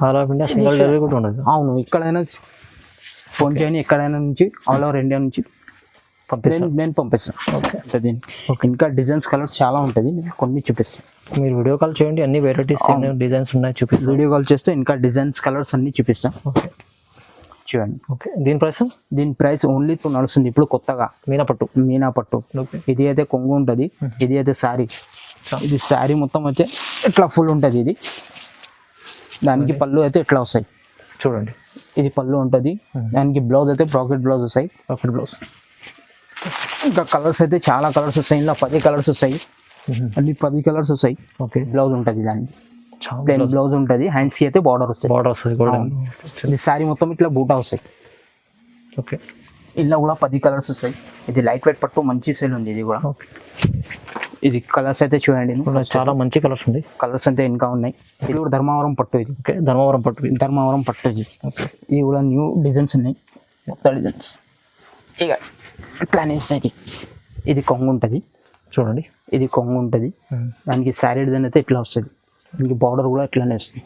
All over India single delivery కూడా ఉండదు. అవును, ఎక్కడైనా ఫోన్ చేయని, ఎక్కడైనా నుంచి ఆల్ ఓవర్ ఇండియా నుంచి నేను పంపిస్తాను. ఓకే అంటే దీనికి ఇంకా డిజైన్స్ కలర్స్ చాలా ఉంటుంది, నేను కొన్ని చూపిస్తాను. మీరు వీడియో కాల్ చేయండి, అన్ని వెరైటీస్ డిజైన్స్ ఉన్నాయి చూపిస్తాను. వీడియో కాల్ చేస్తే ఇంకా డిజైన్స్ కలర్స్ అన్ని చూపిస్తాను. ఓకే చూడండి. ఓకే దీని ప్రైస్ ఓన్లీ 2 నడుస్తుంది ఇప్పుడు కొత్తగా, మీనా పట్టు. ఓకే, ఇది అయితే కొంగు ఉంటుంది, ఇది అయితే శారీ. ఇది శారీ మొత్తం అయితే ఇట్లా ఫుల్ ఉంటుంది. ఇది దానికి పళ్ళు అయితే ఇట్లా వస్తాయి చూడండి. ఇది పళ్ళు ఉంటుంది, దానికి బ్లౌజ్ అయితే బ్రాకెట్ బ్లౌజ్ వస్తాయి. బ్లౌజ్ ఇంకా కలర్స్ అయితే చాలా కలర్స్ వస్తాయి, ఇలా 10 కలర్స్ వస్తాయి, అన్ని 10 కలర్స్ వస్తాయి. ఓకే, బ్లౌజ్ ఉంటుంది, దానికి బ్లౌజ్ ఉంటుంది. హ్యాండ్స్ అయితే బార్డర్ వస్తాయి. ఇది శారీ మొత్తం ఇట్లా బూటా వస్తాయి. ఓకే, ఇలా కూడా 10 కలర్స్ వస్తాయి. ఇది లైట్ వెయిట్ పట్టు, మంచి సేల్ ఉంది. ఇది కూడా ఇది కలర్స్ అయితే చూడండి, చాలా మంచి కలర్స్ ఉంది. కలర్స్ అయితే ఇంకా ఉన్నాయి. ఇది కూడా ధర్మవరం పట్టు. ఇది ఓకే, ధర్మవరం పట్టు ఇది. ఇది కూడా న్యూ డిజైన్స్ ఉన్నాయి, కొత్త డిజైన్స్. ఇక ఇట్లానే ఇది కొంగు ఉంటుంది చూడండి. ఇది కొంగు ఉంటుంది, దానికి శారీ డిజైన్ అయితే ఇట్లా వస్తుంది, దానికి బార్డర్ కూడా ఇట్లానే వస్తుంది.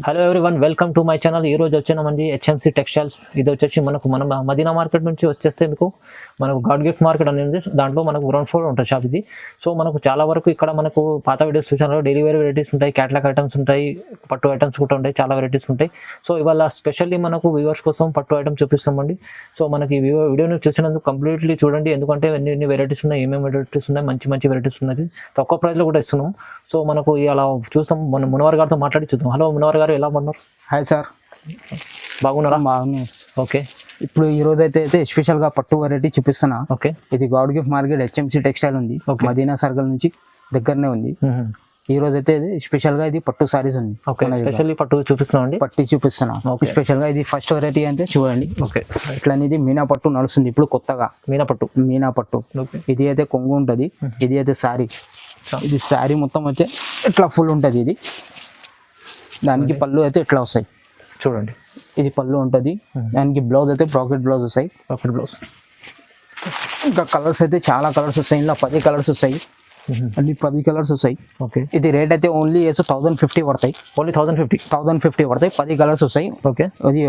Hello everyone, welcome to my channel. ఈ రోజు వచ్చిన మంది హెచ్ఎంసి టెక్స్టైల్స్. ఇది వచ్చేసి మన మదీనా మార్కెట్ నుంచి వచ్చేస్తే మనకు గాడ్ గిఫ్ట్ మార్కెట్ అనేది, దాంట్లో మనకు గ్రౌండ్ ఫ్లోర్ ఉంటుంది షాప్ ఇది. సో మనకు చాలా వరకు ఇక్కడ మనకు పాత వీడియోస్ చూసాను, డైలీ వేర్ వెరైటీస్ ఉంటాయి, క్యాటలాగ్ ఐటమ్స్ ఉంటాయి, పట్టు ఐటమ్స్ కూడా ఉంటాయి, చాలా వెరైటీస్ ఉంటాయి. సో ఇవాళ స్పెషల్లీ మనకు వ్యూవర్స్ కోసం పట్టు ఐటమ్ చూపిస్తామండి. సో మనకి ఈ వీడియోని చూసినందుకు కంప్లీట్లీ చూడండి, ఎందుకంటే ఎన్ని వెరైటీస్ ఉన్నాయి, ఏమేమి వెరైటీస్ ఉన్నాయి, మంచి వెరైటీస్ ఉన్నాయి, తక్కువ ప్రైస్లో కూడా ఇస్తున్నాం. సో మనకు ఇలా చూస్తాం, మన మునవర్ గారితో మాట్లాడి చూద్దాం. హలో మునవర్ గారు, ఎలా ఉన్నారు? హాయ్ సార్, బాగున్నారా? బాగున్నాను. ఓకే, ఇప్పుడు ఈ రోజు అయితే స్పెషల్గా పట్టు వెరైటీ చూపిస్తున్నా. ఓకే, ఇది God gift market HMC textile ఉంది, మదీనా సర్కిల్ నుంచి దగ్గరనే ఉంది. ఈ రోజు అయితే స్పెషల్గా ఇది పట్టు సారీస్ ఉంది. స్పెషల్లీ పట్టు చూపిస్తున్నాం, పట్టు చూపిస్తున్నా స్పెషల్గా. ఇది ఫస్ట్ వెరైటీ అంటే చూడండి. ఓకే, ఇట్లా ఇది మీనా పట్టు నడుస్తుంది ఇప్పుడు కొత్తగా, మీనా పట్టు. ఇది అయితే కొంగు ఉంటుంది, ఇది అయితే శారీ. ఇది శారీ మొత్తం అయితే ఇట్లా ఫుల్ ఉంటుంది. ఇది దానికి పళ్ళు అయితే ఇట్లా వస్తాయి చూడండి. ఇది పళ్ళు ఉంటుంది, దానికి బ్లౌజ్ అయితే బ్రాకెట్ బ్లౌజ్ వస్తాయి. బ్లౌజ్ ఇంకా కలర్స్ అయితే చాలా కలర్స్ వస్తాయి, ఇలా 10 కలర్స్ వస్తాయి, అన్ని 10 కలర్స్ వస్తాయి. ఓకే, ఇది రేట్ అయితే ఓన్లీ 1050 పడతాయి. ఓన్లీ 1050 పడతాయి, 10 కలర్స్ వస్తాయి. ఓకే, అది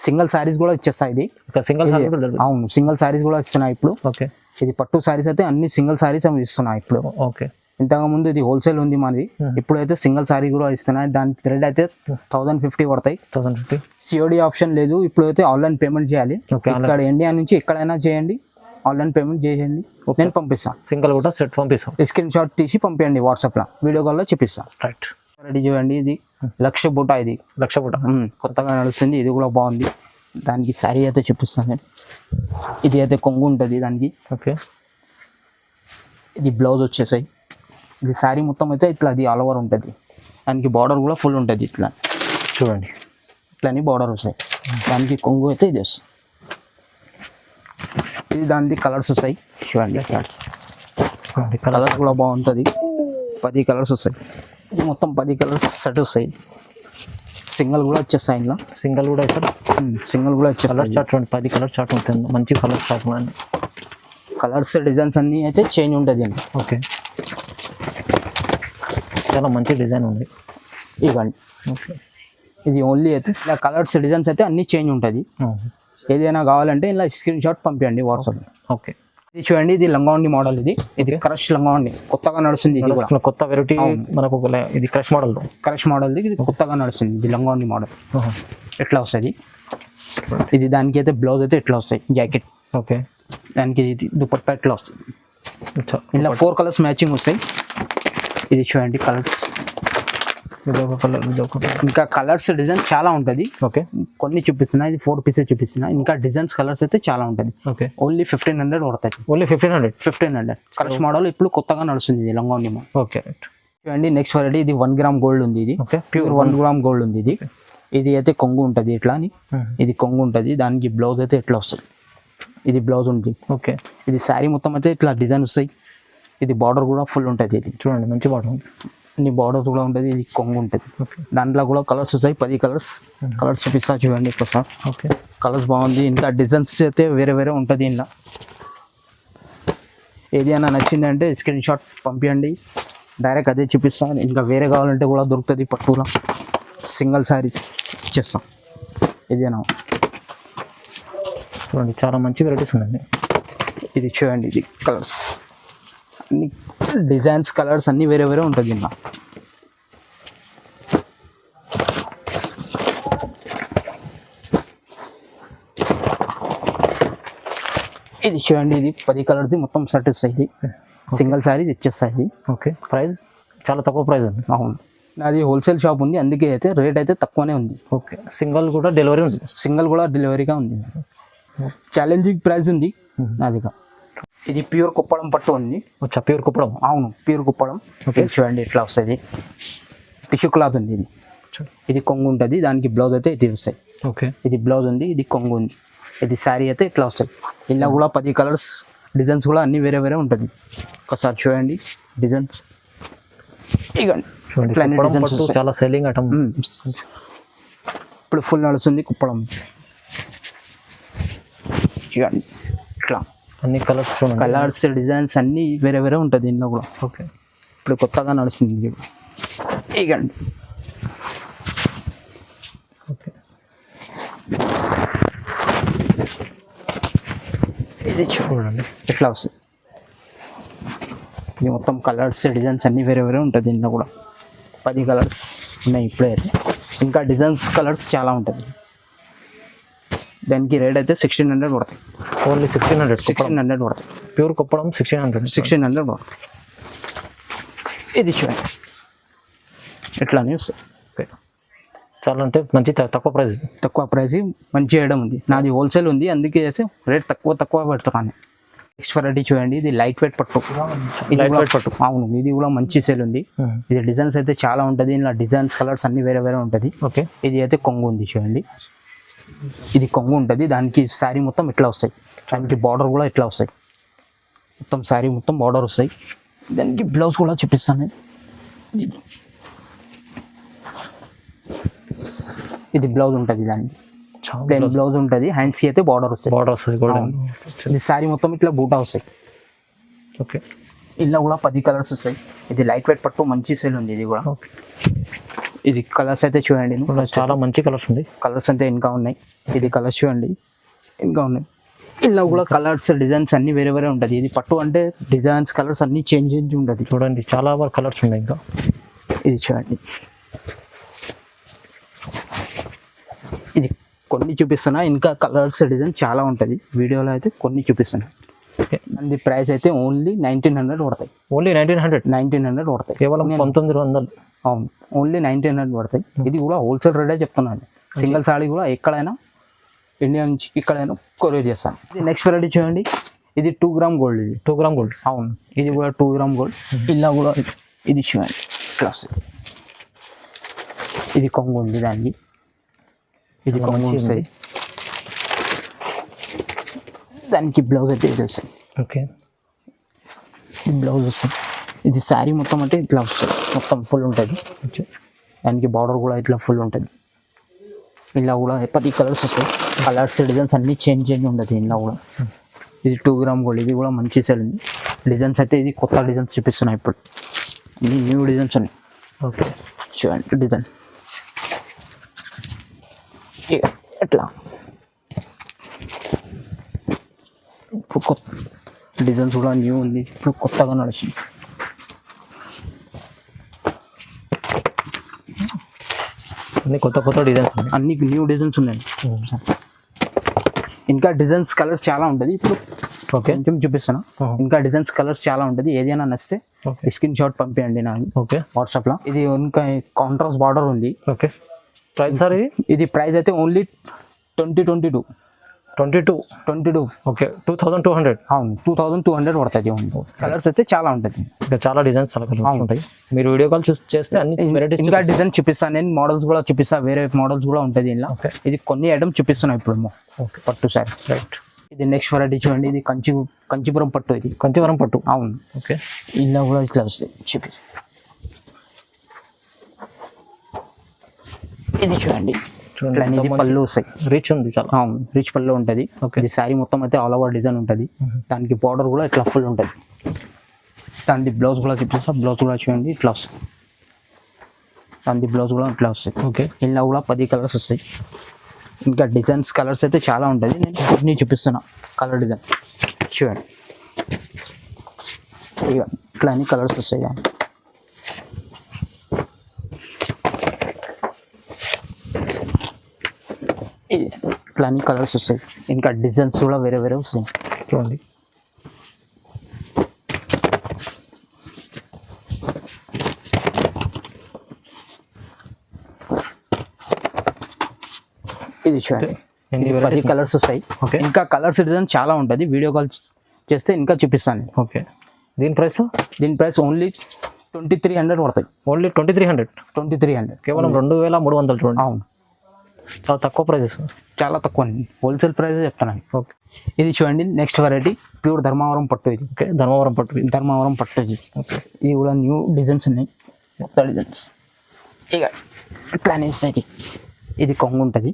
సింగిల్ శారీస్ కూడా ఇచ్చేస్తాయి. ఇది సింగిల్, అవును, సింగిల్ శారీస్ కూడా ఇస్తున్నాయి ఇప్పుడు. ఓకే, ఇది పట్టు శారీస్ అయితే అన్ని సింగిల్ శారీస్ ఇస్తున్నాయి ఇప్పుడు. ఓకే, ఇంతకు ముందు ఇది హోల్సేల్ ఉంది మాది, ఇప్పుడైతే సింగిల్ సారీ కూడా ఇస్తున్నాయి. దాని రేట్ అయితే 1050 పడతాయి. 1050 సిఓడి ఆప్షన్ లేదు, ఇప్పుడైతే ఆన్లైన్ పేమెంట్ చేయాలి. ఇక్కడ ఇండియా నుంచి ఎక్కడైనా చేయండి, ఆన్లైన్ పేమెంట్ చేయండి, నేను పంపిస్తాను. సింగిల్ కూడా సెట్ పంపిస్తాం, స్క్రీన్ షాట్ తీసి పంపించండి, వాట్సాప్లో వీడియో కాల్లో చూపిస్తాను. రైట్, రెడీ చేయండి. ఇది లక్ష బూట, ఇది లక్ష బూట కొత్తగా నడుస్తుంది. ఇది కూడా బాగుంది, దానికి శారీ అయితే చూపిస్తాను నేను. ఇది అయితే కొంగు ఉంటుంది దానికి. ఓకే, ఇది బ్లౌజ్ వచ్చేసాయి. ఇది శారీ మొత్తం అయితే ఇట్లా అది ఆల్ ఓవర్ ఉంటుంది, దానికి బార్డర్ కూడా ఫుల్ ఉంటుంది. ఇట్లా చూడండి, ఇట్లని బార్డర్ వస్తాయి, దానికి కొంగు అయితే ఇది వస్తుంది. ఇది దానికి కలర్స్ వస్తాయి చూడండి. కలర్స్ కూడా బాగుంటుంది, 10 కలర్స్ వస్తాయి. ఇది మొత్తం 10 కలర్స్ సెట్ వస్తాయి. సింగిల్ కూడా వచ్చేస్తాయి, ఇలా సింగిల్ కూడా ఇస్తారు. సింగిల్ కూడా వచ్చేస్తాయి. కలర్ చార్ట్ 10 కలర్ చార్ట్ ఉంటుంది, మంచి కలర్ చార్ట్ ఉన్నాయి. కలర్స్ డిజైన్స్ అన్నీ అయితే చేంజ్ ఉంటుంది అండి. ఓకే, చాలా మంచి డిజైన్ ఉంది. ఇవ్వండి. ఓకే, ఇది ఓన్లీ అయితే ఇలా కలర్స్ డిజైన్స్ అయితే అన్ని చేంజ్ ఉంటుంది. ఏదైనా కావాలంటే ఇలా స్క్రీన్ షాట్ పంపించండి వాట్సాప్లో. ఓకే, ఇది చూడండి, ఇది లంగావోణి మోడల్. ఇది క్రష్ లంగావోణి కొత్తగా నడుస్తుంది. ఇది కూడా కొత్త వెరైటీ మనకు. ఇది క్రష్ మోడల్, ఇది కొత్తగా నడుస్తుంది. ఇది లంగావోణి మోడల్ ఎట్లా వస్తుంది. ఇది దానికి అయితే బ్లౌజ్ అయితే ఎట్లా వస్తాయి, జాకెట్. ఓకే, దానికి ఇది దుపట్టా ఎట్లా వస్తుంది. ఇలా 4 కలర్స్ మ్యాచింగ్ వస్తాయి. ఇది చూడండి కలర్స్, ఇంకా కలర్స్ డిజైన్ చాలా ఉంటుంది. ఓకే, కొన్ని చూపిస్తున్నా, ఇది 4 పీసెస్ చూపిస్తున్నా. ఇంకా డిజైన్స్ కలర్స్ అయితే చాలా ఉంటుంది. ఓకే, ఓన్లీ 1500 పడతాయి. ఓన్లీ 1500 క్రష్ మోడల్ ఇప్పుడు కొత్తగా నడుస్తుంది, ఇది లంగావోణి మోడల్. ఓకే, చూడండి నెక్స్ట్ వెరైటీ. ఇది 1 గ్రామ్ గోల్డ్ ఉంది. ఇది ప్యూర్ 1 గ్రామ్ గోల్డ్ ఉంది. ఇది అయితే కొంగు ఉంటుంది ఇట్లా అని. ఇది కొంగు ఉంటుంది, దానికి బ్లౌజ్ అయితే ఎట్లా వస్తుంది. ఇది బ్లౌజ్ ఉంది. ఓకే, ఇది శారీ మొత్తం అయితే ఇట్లా డిజైన్ వస్తాయి. ఇది బార్డర్ కూడా ఫుల్ ఉంటుంది. ఇది చూడండి, మంచి బార్డర్ ఉంది, అన్ని బార్డర్ కూడా ఉంటుంది. ఇది కొంగు ఉంటుంది. దాంట్లో కూడా కలర్స్ వస్తాయి, 10 కలర్స్ చూపిస్తా చూడండి ఒకసారి. ఓకే, కలర్స్ బాగుంది. ఇంకా డిజైన్స్ అయితే వేరే ఉంటుంది. ఇలా ఏదైనా నచ్చింది అంటే స్క్రీన్ షాట్ పంపించండి, డైరెక్ట్ అదే చూపిస్తాను. ఇంకా వేరే కావాలంటే కూడా దొరుకుతుంది పట్టులో. సింగిల్ శారీస్ ఇచ్చేస్తాం. ఇదేనా చూడండి చాలా మంచి వెరైటీస్ ఉన్నాయండి. ఇది చూడండి, ఇది కలర్స్ అన్ని డిజైన్స్ కలర్స్ అన్నీ వేరే వేరే ఉంటుంది ఇలా. ఇది చూడండి, ఇది 10 కలర్ది మొత్తం సెట్ వస్తాయి. సింగిల్ శారీ ఇచ్చేస్తాయి. ఓకే, ప్రైస్ చాలా తక్కువ ప్రైస్ అండి. అవును, నాది హోల్సేల్ షాప్ ఉంది, అందుకే అయితే రేట్ అయితే తక్కువనే ఉంది. ఓకే, సింగిల్ కూడా డెలివరీ ఉంది. సింగిల్ కూడా డెలివరీగా ఉంది. ఛాలెంజింగ్ ప్రైస్ ఉంది నాదిగా. ఇది ప్యూర్ కుప్పడం పట్టు ఉంది. వచ్చా ప్యూర్ కుప్పడం? అవును, ప్యూర్ కుప్పడం. ఓకే, చూడండి ఇట్లా వస్తుంది. టిష్యూ క్లాత్ ఉంది. ఇది కొంగు ఉంటుంది, దానికి బ్లౌజ్ అయితే ఇది వస్తాయి. ఓకే, ఇది బ్లౌజ్ ఉంది, ఇది కొంగు ఉంది. ఇది శారీ అయితే ఇట్లా వస్తాయి. ఇలా కూడా 10 కలర్స్ డిజైన్స్ కూడా అన్ని వేరే వేరే ఉంటుంది. ఒకసారి చూడండి డిజైన్స్. ఇగండి చూడండి, చాలా సెల్లింగ్ ఐటమ్. ఇప్పుడు ఫుల్ నడుస్తుంది కుప్పడం. చూడండి ఇట్లా అన్ని కలర్స్ చూడండి, కలర్స్ డిజైన్స్ అన్నీ వేరే వేరే ఉంటుంది ఇందులో కూడా. ఓకే, ఇప్పుడు కొత్తగా నడుస్తుంది. ఇగండి ఓకే, ఇది చూడండి ఎట్లా వస్తుంది. ఇది మొత్తం కలర్స్ డిజైన్స్ అన్నీ వేరే వేరే ఉంటుంది ఇందులో కూడా. 10 కలర్స్ ఉన్నాయి ఇప్పుడే అయితే. ఇంకా డిజైన్స్ కలర్స్ చాలా ఉంటుంది. దానికి రేట్ అయితే 1600 పడతాయి. ఓన్లీ 1600 పడతాయి. ప్యూర్ కుప్పడం 1600 పడతాయి. ఇది చూడండి ఎట్లానే వస్తాయి. ఓకే, చాలా అంటే మంచి తక్కువ ప్రైస్. తక్కువ ప్రైస్ మంచి చేయడం ఉంది. నాది హోల్సేల్ ఉంది, అందుకే చేసి రేట్ తక్కువ పెడతాను. నెక్స్ట్ వెరైటీ చూడండి, ఇది లైట్ వెయిట్ పట్టు. పట్టు. అవును, ఇది కూడా మంచి సేల్ ఉంది. ఇది డిజైన్స్ అయితే చాలా ఉంటుంది. ఇలా డిజైన్స్ కలర్స్ అన్ని వేరే వేరే ఉంటుంది. ఓకే, ఇది అయితే కొంగు ఉంది చూడండి. ఇది కొంగు ఉంటుంది, దానికి శారీ మొత్తం ఇట్లా వస్తాయి. దానికి బార్డర్ కూడా ఇట్లా వస్తాయి. మొత్తం శారీ మొత్తం బార్డర్ వస్తాయి. దానికి బ్లౌజ్ కూడా చూపిస్తాను. ఇది బ్లౌజ్ ఉంటుంది, దాని బ్లౌజ్ ఉంటుంది. హ్యాండ్స్ అయితే బార్డర్ వస్తాయి. ఇది శారీ మొత్తం ఇట్లా బూటా వస్తాయి. ఓకే, ఇలా కూడా 10 కలర్స్ వస్తాయి. ఇది లైట్ వెయిట్ పట్టు మంచి సేల్ ఉంది. ఇది కూడా ఓకే, ఇది కలర్స్ అయితే చూడండి, చాలా మంచి కలర్స్ ఉంది. కలర్స్ అయితే ఇంకా ఉన్నాయి. ఇది కలర్స్ చూడండి ఇంకా ఉన్నాయి. ఇలా కూడా కలర్స్ డిజైన్స్ అన్ని వేరే వేరే ఉంటుంది. ఇది పట్టు అంటే డిజైన్స్ కలర్స్ అన్ని చేంజ్ ఉంటుంది. చూడండి చాలా కలర్స్ ఉన్నాయి. ఇంకా ఇది చూడండి, ఇది కొన్ని చూపిస్తున్నా, ఇంకా కలర్స్ డిజైన్ చాలా ఉంటుంది. వీడియోలో అయితే కొన్ని చూపిస్తున్నా. ఓకే, అది ప్రైస్ అయితే ఓన్లీ 1900 పడతాయి. ఓన్లీ 1900 పడతాయి. కేవలం 1900. అవును, ఓన్లీ 1900 పడతాయి. ఇది కూడా హోల్సేల్ రేటే చెప్తున్నాను. సింగిల్ సాడీ కూడా ఎక్కడైనా ఇండియా నుంచి ఎక్కడైనా కొరియర్ చేస్తాను. ఇది నెక్స్ట్ వెరైటీ చూడండి, ఇది 2 గ్రామ్ గోల్డ్. ఇది 2 గ్రామ్ గోల్డ్. అవును, ఇది కూడా 2 గ్రామ్ గోల్డ్. ఇలా కూడా ఇది చూడండి ఇట్లా వస్తుంది. ఇది కొంగు ఉంది, దానికి ఇది కొంగు వస్తుంది. దానికి బ్లౌజ్ అయితే ఇది వస్తుంది. ఓకే, బ్లౌజ్ వస్తుంది. ఇది శారీ మొత్తం అంటే ఇట్లా వస్తుంది, మొత్తం ఫుల్ ఉంటుంది. దానికి బార్డర్ కూడా ఇట్లా ఫుల్ ఉంటుంది. ఇలా కూడా 10 కలర్స్ వస్తాయి. కలర్స్ డిజైన్స్ అన్నీ చేంజ్ ఉండదు ఇలా కూడా. ఇది 2 గ్రామ్ గోల్డ్. ఇది కూడా మంచి సేల్ ఉంది. డిజైన్స్ అయితే ఇది కొత్త డిజైన్స్ చూపిస్తున్నాయి ఇప్పుడు. అన్ని న్యూ డిజైన్స్ ఉన్నాయి. ఓకే, చూడండి డిజైన్ ఎట్లా ఇప్పుడు కొత్త డిజైన్స్ కూడా న్యూ ఉంది. ఇప్పుడు కొత్తగా నడుస్తుంది. అన్ని కొత్త డిజైన్స్ ఉన్నాయి. అన్ని న్యూ డిజైన్స్ ఉన్నాయి. ఇంకా డిజైన్స్ కలర్స్ చాలా ఉంటుంది. ఇప్పుడు ఓకే, కొంచెం చూపిస్తాను. ఇంకా డిజైన్స్ కలర్స్ చాలా ఉంటుంది. ఏదైనా నచ్చితే స్క్రీన్ షాట్ పంపించండి నాకు. ఓకే, వాట్సాప్లో. ఇది ఇంకా కాంట్రాస్ట్ బార్డర్ ఉంది. ఓకే, ప్రైస్ సార్ ఇది ప్రైస్ అయితే ఓన్లీ 22. ఓకే, 2200. అవును, 2200 పడుతుంది. కలర్స్ అయితే చాలా ఉంటుంది. ఇంకా చాలా డిజైన్స్ చాలా కలర్స్ ఉంటాయి. మీరు వీడియో కాల్ చేస్తే అన్ని వెరైటీస్ ఇంకా డిజైన్ చూపిస్తాను నేను. మోడల్స్ కూడా చూపిస్తా, వేరే మోడల్స్ కూడా ఉంటుంది ఇలా. ఇది కొన్ని ఐటమ్ చూపిస్తున్నాయి ఇప్పుడు. ఓకే, పట్టు సార్. రైట్. ఇది నెక్స్ట్ వెరైటీ చూడండి, ఇది కంచిపురం పట్టు. ఇది కంచిపురం పట్టు. అవును. ఓకే, ఇలా కూడా ఇట్లా వస్తుంది. చూపి ఇది చూడండి. ఇది పళ్ళు వస్తాయి. రిచ్ ఉంది చాలా. అవును, రిచ్ పళ్ళు ఉంటుంది. ఇది శారీ మొత్తం అయితే ఆల్ ఓవర్ డిజైన్ ఉంటుంది. దానికి బార్డర్ కూడా ఇట్లా ఫుల్ ఉంటుంది. దానికి బ్లౌజ్ కూడా చూపిస్తా. బ్లౌజ్ కూడా చూడండి ఇట్లా వస్తుంది. దాని బ్లౌజ్ కూడా ఇట్లా వస్తుంది. ఓకే. ఇలా కూడా 10 కలర్స్ వస్తాయి. ఇంకా డిజైన్స్ కలర్స్ అయితే చాలా ఉంటుంది. నేను కొన్ని చూపిస్తున్నా కలర్ డిజైన్ చూడండి. ఇట్లా అన్ని కలర్స్ వస్తాయి కానీ ఇట్లా అన్ని కలర్స్ వస్తాయి. ఇంకా డిజైన్స్ కూడా వేరే వేరే వస్తాయి చూడండి. ఇది చూడండి. 10 కలర్స్ వస్తాయి. ఓకే. ఇంకా కలర్స్ డిజైన్ చాలా ఉంటుంది. వీడియో కాల్ చేస్తే ఇంకా చూపిస్తాను. ఓకే. దీని ప్రైస్ ఓన్లీ 2300 పడతాయి. ఓన్లీ 2300. 2300 కేవలం 2300 చూడండి. అవును, చాలా తక్కువ ప్రైజెస్. చాలా తక్కువ అండి. హోల్సేల్ ప్రైస్ చెప్తాను. ఓకే. ఇది చూడండి. నెక్స్ట్ వెరైటీ ప్యూర్ ధర్మవరం పట్టు. ఇది ఓకే. ధర్మవరం పట్టు ఇది. ఓకే. ఇది కూడా న్యూ డిజైన్స్ ఉన్నాయి. కొత్త డిజైన్స్ ఇక ఇట్లానే వస్తాయి. ఇది కొంగు ఉంటుంది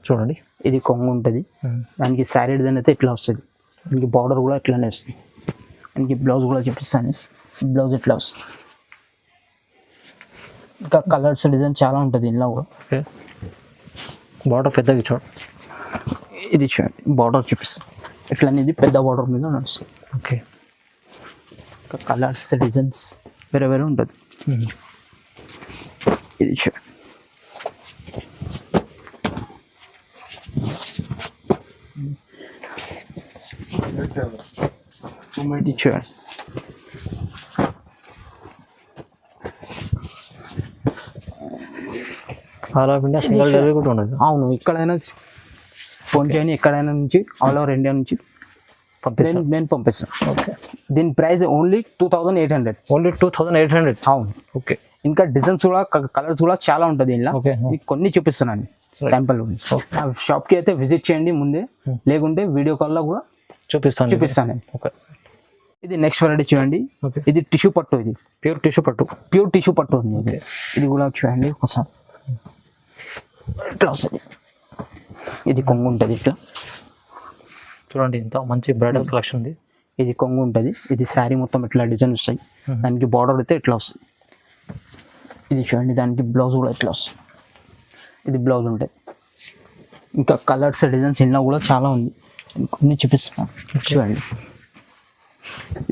చూడండి. ఇది కొంగు ఉంటుంది. దానికి శారీ డిజైన్ అయితే ఇట్లా వస్తుంది. దీనికి బార్డర్ కూడా ఇట్లానే వస్తుంది. దానికి బ్లౌజ్ కూడా చూపిస్తాను. బ్లౌజ్ ఇట్లా వస్తుంది. ఇంకా కలర్స్ డిజైన్ చాలా ఉంటుంది ఇందులో కూడా. ఓకే. బార్డర్ పెద్దగా చూడండి. ఇది చూడండి. బార్డర్ చూపిస్తాను. ఇట్లా అనేది పెద్ద బార్డర్ మీద నడుస్తుంది. ఓకే. ఇంకా కలర్స్ డిజైన్స్ వేరే వేరే ఉంటుంది. ఇది చూడండి. ఇది చూడండి. All of India single delivery కూడా ఉండదు. అవును, ఎక్కడైనా ఫోన్ చేయని ఎక్కడైనా నుంచి ఆల్ ఓవర్ ఇండియా నుంచి నేను పంపిస్తాను. ఓకే. దీని ప్రైస్ ఓన్లీ 2800. ఓన్లీ 2800. అవును. ఓకే. ఇంకా డిజైన్స్ కూడా కలర్స్ కూడా చాలా ఉంటుంది ఇందులో. ఓకే. మీకు కొన్ని చూపిస్తున్నాను శాంపుల్. షాప్కి అయితే విజిట్ చేయండి ముందే, లేకుంటే వీడియో కాల్లో కూడా చూపిస్తాను. ఓకే. ఇది నెక్స్ట్ వెరైటీ చూడండి. ఓకే. ఇది టిష్యూ పట్టు. ఇది ప్యూర్ టిష్యూ పట్టు ఉంది. ఇది కూడా చూడండి ఒకసారి. ఇట్లా వస్తుంది. ఇది కొంగు ఉంటుంది. ఇట్లా చూడండి. ఇంత మంచి బ్రైడల్ కలెక్షన్ ఉంది. ఇది కొంగు ఉంటుంది. ఇది శారీ మొత్తం ఇట్లా డిజైన్ వస్తాయి. దానికి బార్డర్ అయితే ఇట్లా వస్తుంది. ఇది చూడండి. దానికి బ్లౌజ్ కూడా ఇట్లా వస్తుంది. ఇది బ్లౌజ్ ఉంటాయి. ఇంకా కలర్స్ డిజైన్స్ ఇంట్లో కూడా చాలా ఉంది. కొన్ని చూపిస్తున్నాను చూడండి.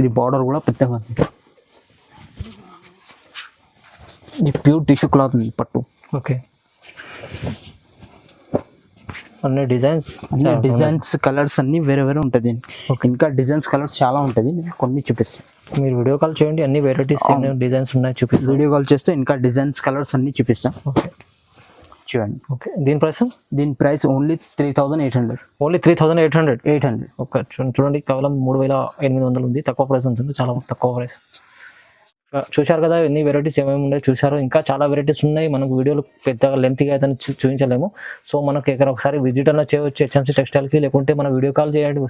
ఇది బార్డర్ కూడా పెద్దగా ఉంది. ఇది ప్యూర్ టిష్యూ క్లాత్ ఉంది పట్టు. ఓకే. అన్ని డిజైన్స్ కలర్స్ అన్ని వేరే వేరే ఉంటుంది. ఇంకా డిజైన్స్ కలర్స్ చాలా ఉంటుంది. కొన్ని చూపిస్తాను. మీరు వీడియో కాల్ చేయండి. అన్ని వెరైటీస్ డిజైన్స్ ఉన్నాయి చూపిస్తాను. వీడియో కాల్ చేస్తే ఇంకా డిజైన్స్ కలర్స్ అన్ని చూపిస్తాను. ఓకే. చూడండి. ఓకే. దీని ప్రైస్ ఓన్లీ 3800. ఓన్లీ 3800. 800. ఓకే. చూడండి. కేవలం 3800 ఉంది. తక్కువ ప్రైస్ ఉంటుంది. చాలా తక్కువ ప్రైస్. చూశారు కదా ఎన్ని వెరైటీస్ ఏమేమి ఉన్నాయి చూశారు. ఇంకా చాలా వెరైటీస్ ఉన్నాయి. మనకు వీడియోలు పెద్దగా లెంత్గా అయితే చూపించలేము. సో మనకు ఇక్కడ ఒకసారి విజిట్ అన్న చేయవచ్చు హెచ్ఎంసీ టెక్స్టైల్కి, లేకుంటే మన వీడియో కాల్ చేయండి.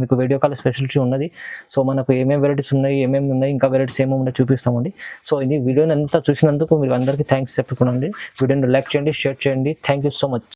మీకు వీడియో కాల్ ఫెసిలిటీ ఉన్నది. సో మనకు ఏమేమి వెరైటీస్ ఉన్నాయి, ఏమేమి ఉన్నాయి, ఇంకా వెరైటీస్ ఏమేమి ఉన్నాయి చూపిస్తామండి. సో ఇది వీడియోని అంతా చూసినందుకు మీరు అందరికీ థ్యాంక్స్ చెప్పుకోండి. వీడియోని లైక్ చేయండి, షేర్ చేయండి. Thank you so much.